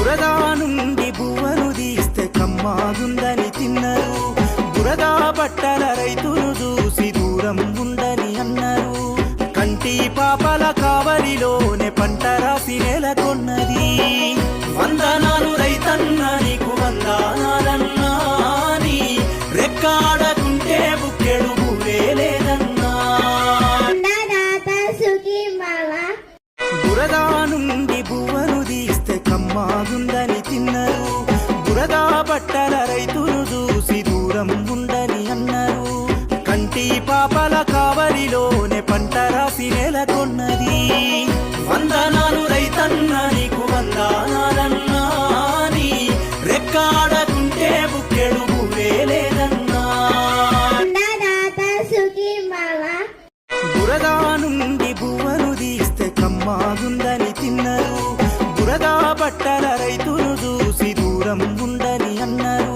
బురదా నుండి బువ్వను తీస్తే కమ్మాగుందని తిన్నారు. బురదా బట్టల రైతులు చూసి దూరం ఉందని అన్నారు. కంటి పాపల కావలిలోనే పంట రాసి నెలకొన్నది. వందనాలు రైతన్న నీకు వందనాలన్నా, నీ రెక్కాడకుంటే బుక్కెడు భూవే లేదన్నా. బురదా నుండి బువ్వను తీస్తే కమ్మాగుందని తిన్నారు. బురదా బట్టల రైతులు చూసి దూరం ఉందని అన్నారు. కంటి పాపల కావలిలోనే పంట రాసి నెలకొన్నది. వందనాలు రైతన్న నీకు వందనాలన్నా, నీ రెక్కాడకుంటే బుక్కెడు భూవే లేదన్నా. బురదా నుండి బువ్వను తీస్తే కమ్మాగుందని తిన్నారు. బురదా బట్టల రైతులు చూసి దూరం ఉందని అన్నారు.